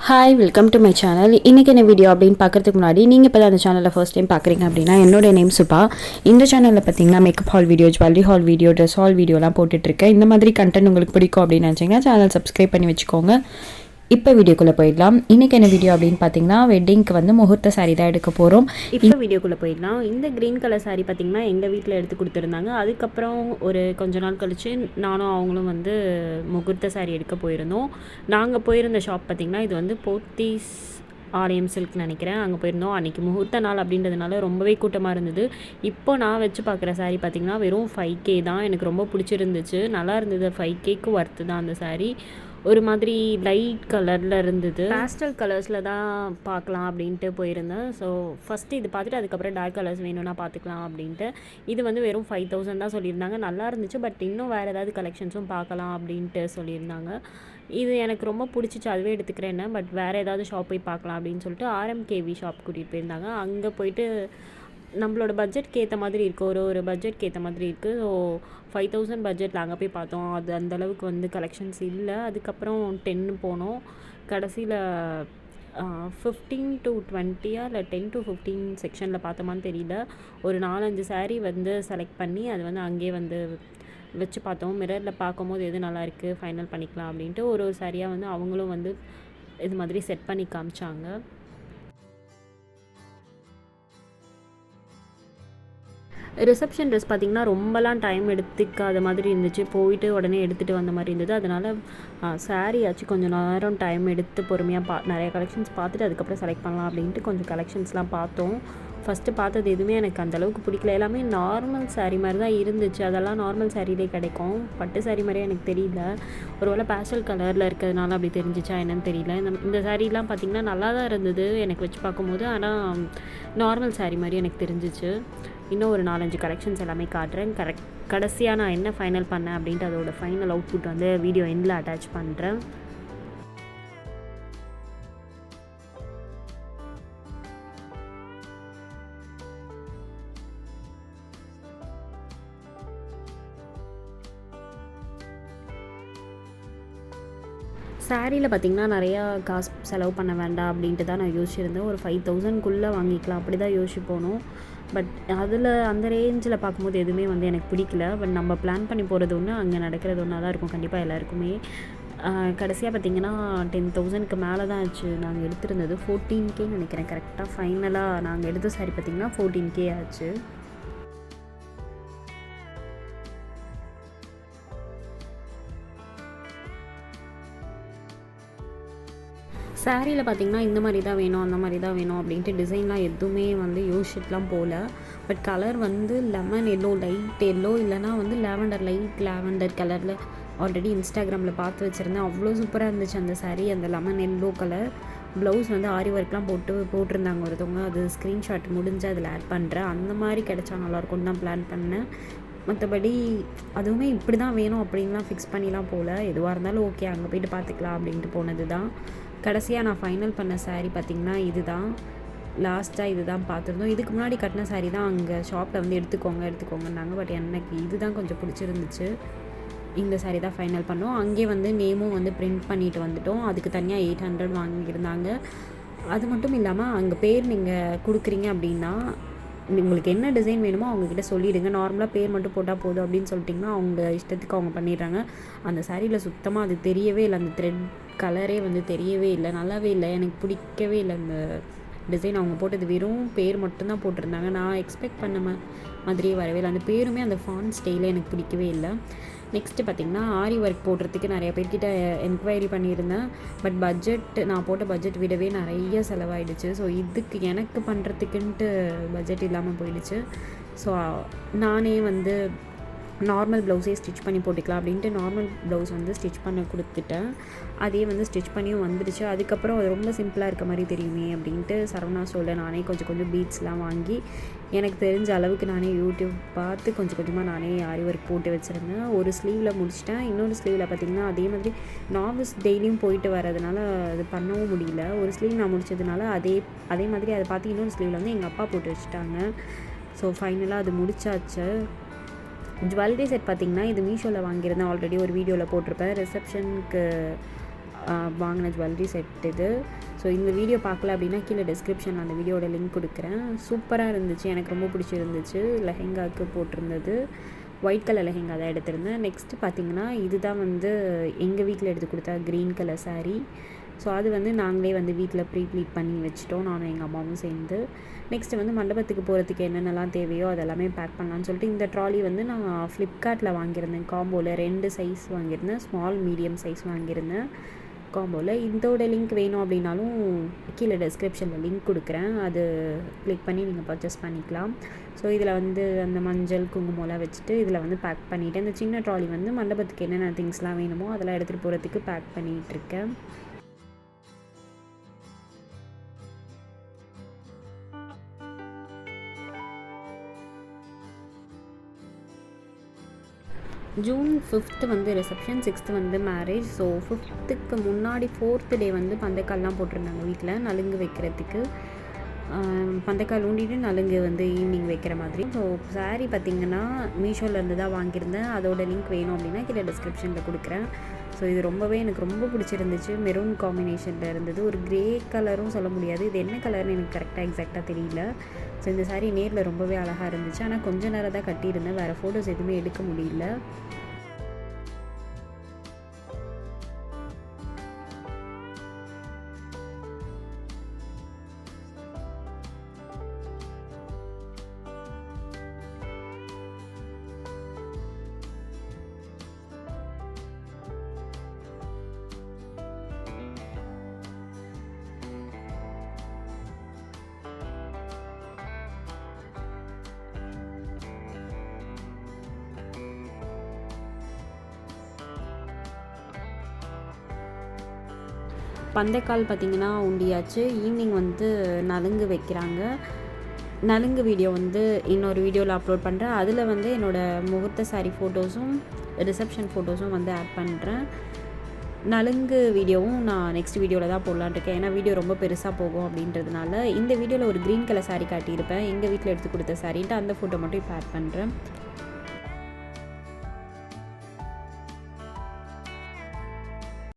Hi welcome to my channel. இன்றைக்கி என்ன video அப்படின்னு பார்க்குறதுக்கு முன்னாடி நீங்கள் இப்போ தான் அந்த சேனலில் ஃபர்ஸ்ட் டைம் பார்க்குறீங்க அப்படின்னா என்னோட நேம் சுபா. இந்த சேனலில் பார்த்தீங்கன்னா makeup hall video, jewellery hall video, dress hall வீடியோலாம் போட்டுட்ருக்கேன். இந்த மாதிரி கண்டென்ட் உங்களுக்கு பிடிக்கும் அப்படின்னு நினச்சிங்கன்னா சேனல் சப்ஸ்கிரைப் பண்ணி வச்சுக்கோங்க. இப்போ வீடியோக்குள்ளே போயிடலாம். இன்றைக்கி என்ன வீடியோ அப்படின்னு பார்த்தீங்கன்னா வெட்டிங்க்கு வந்து முகூர்த்த சாரீ தான் எடுக்க போகிறோம். இப்போ வீடியோக்குள்ளே போயிடலாம். இந்த க்ரீன் கலர் சாரீ பார்த்திங்கன்னா எங்கள் வீட்டில் எடுத்து கொடுத்துருந்தாங்க. அதுக்கப்புறம் ஒரு கொஞ்ச நாள் கழித்து நானும் அவங்களும் வந்து முகூர்த்த சாரீ எடுக்க போயிருந்தோம். நாங்கள் போயிருந்த ஷாப் பார்த்திங்கன்னா இது வந்து போத்தீஸ் ஆரியம் சில்க் நினைக்கிறேன். அங்கே போயிருந்தோம். அன்றைக்கி முகூர்த்த நாள் அப்படின்றதுனால ரொம்பவே கூட்டமாக இருந்தது. இப்போ நான் வச்சு பார்க்குற சாரீ பார்த்திங்கன்னா வெறும் 5K தான். எனக்கு ரொம்ப பிடிச்சிருந்துச்சு, நல்லா இருந்தது. 5Kக்கு ஒர்த்து தான் அந்த சாரீ. ஒரு மாதிரி லைட் கலரில் இருந்தது. பேஸ்டல் கலர்ஸில் தான் பார்க்கலாம் அப்படின்ட்டு போயிருந்தேன். ஸோ ஃபஸ்ட்டு இது பார்த்துட்டு அதுக்கப்புறம் டார்க் கலர்ஸ் வேணும்னா பார்த்துக்கலாம் அப்படின்ட்டு. இது வந்து வெறும் 5000 தான் சொல்லியிருந்தாங்க. நல்லா இருந்துச்சு. பட் இன்னும் வேறு ஏதாவது கலெக்ஷன்ஸும் பார்க்கலாம் அப்படின்ட்டு சொல்லியிருந்தாங்க. இது எனக்கு ரொம்ப பிடிச்சிச்சு, அதுவே எடுத்துக்கிறேன். பட் வேறு ஏதாவது ஷாப் போய் பார்க்கலாம் அப்படின்னு சொல்லிட்டு RMKV ஷாப் கூட்டிகிட்டு போயிருந்தாங்க. அங்கே போயிட்டு நம்மளோட பட்ஜெட்க்கு ஏற்ற மாதிரி இருக்குது, ஒரு பட்ஜெட்க்கு ஏற்ற மாதிரி இருக்குது. ஸோ 5000 பட்ஜெட்டில் அங்கே போய் பார்த்தோம். அது அந்தளவுக்கு வந்து கலெக்ஷன்ஸ் இல்லை. அதுக்கப்புறம் 10 போனோம். கடைசியில் 15 to 20 இல்லை 10 to 15 செக்ஷனில் பார்த்தோமான்னு தெரியல. ஒரு 4-5 சாரீ வந்து செலக்ட் பண்ணி அது வந்து அங்கேயே வந்து வச்சு பார்த்தோம். மிரரில் பார்க்கும்போது எது நல்லாயிருக்கு ஃபைனல் பண்ணிக்கலாம் அப்படின்ட்டு ஒரு சாரியாக வந்து அவங்களும் வந்து இது மாதிரி செட் பண்ணி காமிச்சாங்க. ரிசப்ஷன் ட்ரெஸ் பார்த்திங்கன்னா ரொம்பலாம் டைம் எடுத்துக்காத மாதிரி இருந்துச்சு. போயிட்டு உடனே எடுத்துகிட்டு வந்த மாதிரி இருந்தது. அதனால் சாரீ ஆச்சு கொஞ்சம் நேரம் டைம் எடுத்து பொறுமையாக நிறைய கலெக்ஷன்ஸ் பார்த்துட்டு அதுக்கப்புறம் செலக்ட் பண்ணலாம் அப்படின்ட்டு கொஞ்சம் கலெக்ஷன்ஸ்லாம் பார்த்தோம். ஃபஸ்ட்டு பார்த்தது எதுவுமே எனக்கு அந்தளவுக்கு பிடிக்கல. எல்லாமே நார்மல் சாரீ மாதிரி தான் இருந்துச்சு. அதெல்லாம் நார்மல் சாரீலே கிடைக்கும். பட்டு சாரீ மாதிரியே எனக்கு தெரியல. ஒரு வேளை பேஸ்டல் கலரில் இருக்கிறதுனால அப்படி தெரிஞ்சிச்சா என்னன்னு தெரியல. இந்த சாரீலாம் பார்த்திங்கன்னா நல்லா தான் இருந்தது எனக்கு வச்சு பார்க்கும்போது. ஆனால் நார்மல் சாரீ மாதிரி எனக்கு தெரிஞ்சிச்சு. இன்னும் ஒரு 4-5 கலெக்ஷன்ஸ் எல்லாமே காட்டுறேன். கடைசியாக நான் என்ன ஃபைனல் பண்ணேன் அப்படின்ட்டு அதோட ஃபைனல் அவுட்புட் வந்து வீடியோ எண்டில் அட்டாச் பண்ணுறேன். சாரியில் பார்த்திங்கன்னா நிறையா காசு செலவு பண்ண வேண்டாம் அப்படின்ட்டு தான் நான் யோசிச்சுருந்தேன். ஒரு 5000க்குள்ளே வாங்கிக்கலாம் அப்படி தான் யோசிச்சு போனோம். பட் அதில் அந்த ரேஞ்சில் பார்க்கும்போது எதுவுமே வந்து எனக்கு பிடிக்கல. பட் நம்ம பிளான் பண்ணி போகிறது ஒன்று, அங்கே நடக்கிறது ஒன்றா தான் இருக்கும் கண்டிப்பாக எல்லாருக்குமே. கடைசியாக பார்த்திங்கன்னா 10,000க்கு மேலே தான் ஆச்சு. நாங்கள் எடுத்திருந்தது 14K நினைக்கிறேன் கரெக்டாக. ஃபைனலாக நாங்கள் எடுத்த சாரி பார்த்திங்கன்னா 14K ஆச்சு. சாரியில் பார்த்திங்கன்னா இந்த மாதிரி தான் வேணும், அந்த மாதிரி தான் வேணும் அப்படின்ட்டு டிசைன்லாம் எதுவுமே வந்து யோசிச்சுட்டுலாம் போகல. பட் கலர் வந்து லெமன் எல்லோ, லைட் எல்லோ, இல்லைனா வந்து லேவண்டர், லைட் லேவண்டர் கலரில் ஆல்ரெடி இன்ஸ்டாகிராமில் பார்த்து வச்சுருந்தேன். அவ்வளோ சூப்பராக இருந்துச்சு அந்த சாரீ. அந்த லெமன் எல்லோ கலர் ப்ளவுஸ் வந்து ஆரி ஒர்க்லாம் போட்டிருந்தாங்க ஒருத்தவங்க. அது ஸ்க்ரீன்ஷாட் முடிஞ்சு அதில் ஆட் பண்ணுறேன். அந்த மாதிரி கிடச்சா நல்லாயிருக்கும்னு தான் பிளான் பண்ணேன். மற்றபடி அதுவுமே இப்படி தான் வேணும் அப்படின்லாம் ஃபிக்ஸ் பண்ணிலாம் போகல. எதுவாக இருந்தாலும் ஓகே அங்கே போய்ட்டு பார்த்துக்கலாம் அப்படின்ட்டு போனது தான். கடைசியாக நான் ஃபைனல் பண்ண சாரீ பார்த்திங்கன்னா இது தான். லாஸ்ட்டாக இது தான் பார்த்துருந்தோம். இதுக்கு முன்னாடி கட்டின சாரீ தான் அங்கே ஷாப்பில் வந்து எடுத்துக்கோங்கன்னாங்க. பட் எனக்கு இது தான் கொஞ்சம் பிடிச்சிருந்துச்சு. இந்த சாரீ தான் ஃபைனல் பண்ணோம். அங்கேயே வந்து நேமும் வந்து பிரிண்ட் பண்ணிட்டு வந்துட்டோம். அதுக்கு தனியாக 800 வாங்கியிருந்தாங்க. அது மட்டும் இல்லாமல் அங்கே பேர் நீங்கள் கொடுக்குறீங்க அப்படின்னா உங்களுக்கு என்ன டிசைன் வேணுமோ அவங்கக்கிட்ட சொல்லிவிடுங்க. நார்மலாக பேர் மட்டும் போட்டால் போதும் அப்படின்னு சொல்லிட்டிங்கன்னா அவங்க இஷ்டத்துக்கு அவங்க பண்ணிடுறாங்க. அந்த சாரியில் சுத்தமாக அது தெரியவே இல்லை. அந்த த்ரெட் கலரே வந்து தெரியவே இல்லை, நல்லாவே இல்லை, எனக்கு பிடிக்கவே இல்லை அந்த டிசைன். அவங்க போட்டது வெறும் பேர் மட்டும்தான் போட்டிருந்தாங்க. நான் எக்ஸ்பெக்ட் பண்ண மாதிரியே வரவே இல்லை. அந்த பேருமே அந்த ஃபாண்ட் ஸ்டைலே எனக்கு பிடிக்கவே இல்லை. நெக்ஸ்ட்டு பார்த்திங்கன்னா ஆரி ஒர்க் போடுறதுக்கு நிறைய பேர்கிட்ட என்கொயரி பண்ணியிருந்தேன். பட் நான் போட்ட பட்ஜெட் விடவே நிறைய செலவாயிடுச்சு. ஸோ இதுக்கு எனக்கு பண்ணுறதுக்குன்ட்டு பட்ஜெட் இல்லாமல் போயிடுச்சு. ஸோ நானே வந்து நார்மல் ப்ளவுஸே ஸ்டிச் பண்ணி போட்டுக்கலாம் அப்படின்ட்டு நார்மல் ப்ளவுஸ் வந்து ஸ்டிச் பண்ண கொடுத்துட்டேன். அதே வந்து ஸ்டிச் பண்ணியும் வந்துடுச்சு. அதுக்கப்புறம் அது ரொம்ப சிம்பிளாக இருக்க மாதிரி தெரியுமே அப்படின்ட்டு சரவணா ஸ்டோரில் நானே கொஞ்சம் பீட்ஸ்லாம் வாங்கி எனக்கு தெரிஞ்ச அளவுக்கு நானே யூடியூப் பார்த்து கொஞ்சமாக நானே ஆரி ஒர்க் போட்டு வச்சுருந்தேன். ஒரு ஸ்லீவில் முடிச்சிட்டேன். இன்னொரு ஸ்லீவில் பார்த்திங்கன்னா அதே மாதிரி நார்மல்ஸ் டெய்லியும் போயிட்டு வரதுனால அது பண்ணவும் முடியல. ஒரு ஸ்லீவ் நான் முடிச்சதுனால அதே மாதிரி அதை பார்த்து இன்னொரு ஸ்லீவில் வந்து எங்கள் அப்பா போட்டு வச்சுட்டாங்க. ஸோ ஃபைனலாக அது முடிச்சாச்சு. ஜுவல்லரி செட் பார்த்திங்கன்னா இது மீஷோவில் வாங்கியிருந்தேன். ஆல்ரெடி ஒரு வீடியோவில் போட்டிருப்பேன். ரிசப்ஷனுக்கு வாங்கின ஜுவல்லரி செட் இது. ஸோ இந்த வீடியோ பார்க்கல அப்படின்னா கீழே டிஸ்கிரிப்ஷனில் அந்த வீடியோட லிங்க் கொடுக்குறேன். சூப்பராக இருந்துச்சு, எனக்கு ரொம்ப பிடிச்சிருந்துச்சு. லெஹெங்காவுக்கு போட்டிருந்தது ஒயிட் கலர் லெஹெங்கா தான் எடுத்திருந்தேன். நெக்ஸ்ட்டு பார்த்திங்கன்னா இதுதான் வந்து எங்கள் வீட்டில் எடுத்து கொடுத்தா க்ரீன் கலர் saree. ஸோ அது வந்து நாங்களே வந்து வீட்டில் ப்ளீட் பண்ணி வச்சுட்டோம், நானும் எங்கள் அம்மாவும் சேர்ந்து. நெக்ஸ்ட்டு வந்து மண்டபத்துக்கு போகிறதுக்கு என்னென்னலாம் தேவையோ அதெல்லாமே பேக் பண்ணலான்னு சொல்லிட்டு இந்த ட்ராலி வந்து நான் ஃப்ளிப்கார்ட்டில் வாங்கியிருந்தேன். காம்போவில் 2 சைஸ் வாங்கியிருந்தேன், ஸ்மால் மீடியம் சைஸ் வாங்கியிருந்தேன் காம்போவில். இதோட லிங்க் வேணும் அப்படின்னாலும் கீழே டிஸ்கிரிப்ஷனில் லிங்க் கொடுக்குறேன், அது கிளிக் பண்ணி நீங்கள் பர்ச்சேஸ் பண்ணிக்கலாம். ஸோ இதில் வந்து அந்த மஞ்சள் குங்குமம்லாம் வச்சுட்டு இதில் வந்து பேக் பண்ணிவிட்டு இந்த சின்ன ட்ராலி வந்து மண்டபத்துக்கு என்னென்ன திங்ஸ்லாம் வேணுமோ அதெல்லாம் எடுத்துகிட்டு போகிறதுக்கு பேக் பண்ணிகிட்ருக்கேன். ஜூன் 5th வந்து ரிசப்ஷன், 6th வந்து மேரேஜ். ஸோ 5th முன்னாடி 4th டே வந்து பந்தக்கால்லாம் போட்டிருந்தாங்க வீட்டில் நலுங்கு வைக்கிறதுக்கு. பந்தக்கால் ஊண்டிட்டு நலுங்கு வந்து ஈவினிங் வைக்கிற மாதிரி. ஸோ saree பார்த்திங்கன்னா மீஷோலேருந்து தான் வாங்கியிருந்தேன், அதோட லிங்க் வேணும் அப்படின்னா கீழே டிஸ்கிரிப்ஷனில் கொடுக்குறேன். ஸோ இது ரொம்பவே எனக்கு ரொம்ப பிடிச்சிருந்துச்சு. மெரூன் காம்பினேஷனில் இருந்தது, ஒரு க்ரே கலரும் சொல்ல முடியாது, இது என்ன கலர்னு எனக்கு கரெக்டாக எக்ஸாக்டாக தெரியல. ஸோ இந்த saree நேரில் ரொம்பவே அழகாக இருந்துச்சு. ஆனால் கொஞ்ச நேரம் தான் கட்டியிருந்தேன், வேறு ஃபோட்டோஸ் எதுவுமே எடுக்க முடியல. பந்தக்கால் பார்த்திங்கன்னா உண்டியாச்சு. ஈவினிங் வந்து நலுங்கு வைக்கிறாங்க. நலுங்கு வீடியோ வந்து இன்னொரு வீடியோவில் அப்லோட் பண்ணுறேன். அதில் வந்து என்னோடய முகூர்த்த saree ஃபோட்டோஸும் ரிசப்ஷன் ஃபோட்டோஸும் வந்து ஆட் பண்ணுறேன். நலுங்கு வீடியோவும் நான் நெக்ஸ்ட் வீடியோவில் தான் போடலான்னு இருக்கேன், ஏன்னா வீடியோ ரொம்ப பெருசாக போகும் அப்படின்றதுனால. இந்த வீடியோவில் ஒரு க்ரீன் கலர் saree காட்டியிருப்பேன், எங்கள் வீட்டில் எடுத்து கொடுத்த சாரின்ட்டு அந்த ஃபோட்டோ மட்டும் இப்போ ஆட் பண்ணுறேன்.